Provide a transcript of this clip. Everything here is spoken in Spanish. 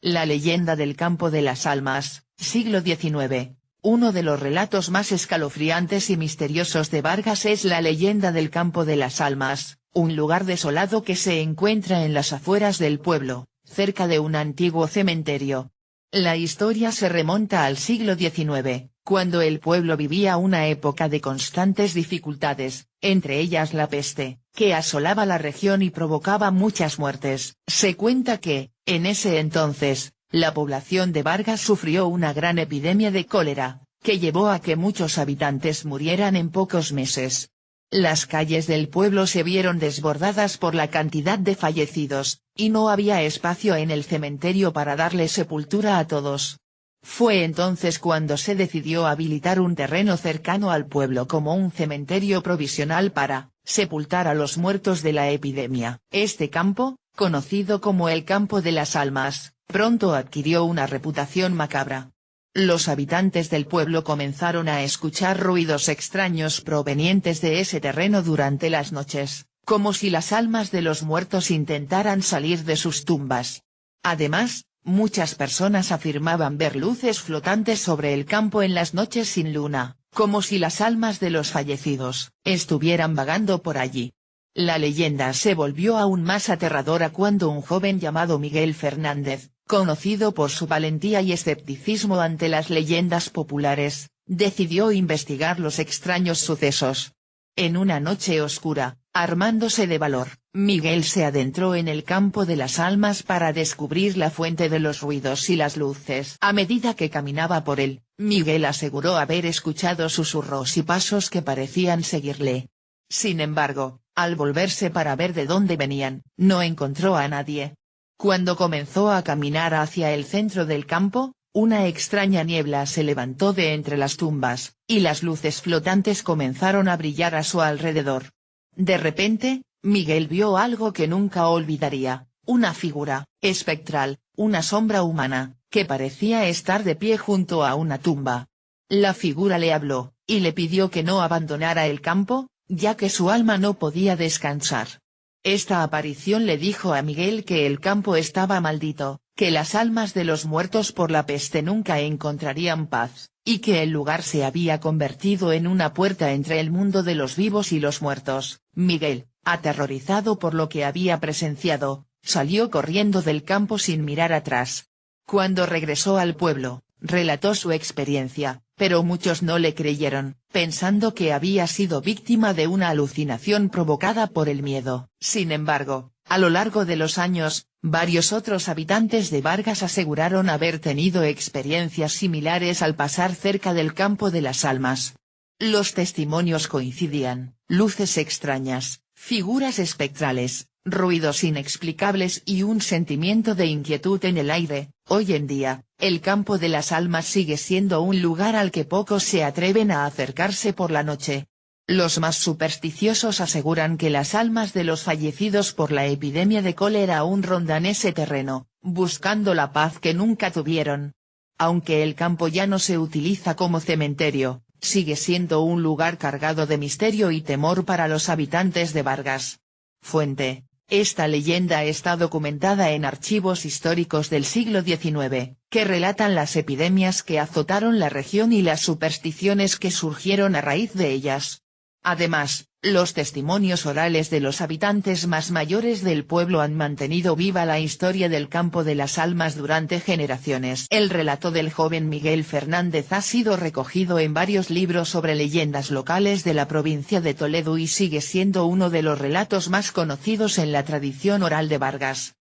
La leyenda del campo de las almas, siglo XIX. Uno de los relatos más escalofriantes y misteriosos de Vargas es la leyenda del campo de las almas, un lugar desolado que se encuentra en las afueras del pueblo, cerca de un antiguo cementerio. La historia se remonta al siglo XIX, cuando el pueblo vivía una época de constantes dificultades, entre ellas la peste, que asolaba la región y provocaba muchas muertes. Se cuenta que, en ese entonces, la población de Vargas sufrió una gran epidemia de cólera, que llevó a que muchos habitantes murieran en pocos meses. Las calles del pueblo se vieron desbordadas por la cantidad de fallecidos, y no había espacio en el cementerio para darle sepultura a todos. Fue entonces cuando se decidió habilitar un terreno cercano al pueblo como un cementerio provisional para sepultar a los muertos de la epidemia. Este campo, conocido como el Campo de las Almas, pronto adquirió una reputación macabra. Los habitantes del pueblo comenzaron a escuchar ruidos extraños provenientes de ese terreno durante las noches, como si las almas de los muertos intentaran salir de sus tumbas. Además, muchas personas afirmaban ver luces flotantes sobre el campo en las noches sin luna, como si las almas de los fallecidos estuvieran vagando por allí. La leyenda se volvió aún más aterradora cuando un joven llamado Miguel Fernández, conocido por su valentía y escepticismo ante las leyendas populares, decidió investigar los extraños sucesos. En una noche oscura, armándose de valor, Miguel se adentró en el Campo de las Almas para descubrir la fuente de los ruidos y las luces. A medida que caminaba por él, Miguel aseguró haber escuchado susurros y pasos que parecían seguirle. Sin embargo, al volverse para ver de dónde venían, no encontró a nadie. Cuando comenzó a caminar hacia el centro del campo, una extraña niebla se levantó de entre las tumbas, y las luces flotantes comenzaron a brillar a su alrededor. De repente, Miguel vio algo que nunca olvidaría, una figura espectral, una sombra humana, que parecía estar de pie junto a una tumba. La figura le habló, y le pidió que no abandonara el campo, ya que su alma no podía descansar. Esta aparición le dijo a Miguel que el campo estaba maldito, que las almas de los muertos por la peste nunca encontrarían paz, y que el lugar se había convertido en una puerta entre el mundo de los vivos y los muertos. Miguel, aterrorizado por lo que había presenciado, salió corriendo del campo sin mirar atrás. Cuando regresó al pueblo, relató su experiencia, pero muchos no le creyeron, pensando que había sido víctima de una alucinación provocada por el miedo. Sin embargo, a lo largo de los años, varios otros habitantes de Vargas aseguraron haber tenido experiencias similares al pasar cerca del Campo de las Almas. Los testimonios coincidían: luces extrañas, figuras espectrales, ruidos inexplicables y un sentimiento de inquietud en el aire. Hoy en día, el Campo de las Almas sigue siendo un lugar al que pocos se atreven a acercarse por la noche. Los más supersticiosos aseguran que las almas de los fallecidos por la epidemia de cólera aún rondan ese terreno, buscando la paz que nunca tuvieron. Aunque el campo ya no se utiliza como cementerio, sigue siendo un lugar cargado de misterio y temor para los habitantes de Vargas. Fuente: esta leyenda está documentada en archivos históricos del siglo XIX, que relatan las epidemias que azotaron la región y las supersticiones que surgieron a raíz de ellas. Además, los testimonios orales de los habitantes más mayores del pueblo han mantenido viva la historia del Campo de las Almas durante generaciones. El relato del joven Miguel Fernández ha sido recogido en varios libros sobre leyendas locales de la provincia de Toledo y sigue siendo uno de los relatos más conocidos en la tradición oral de Vargas.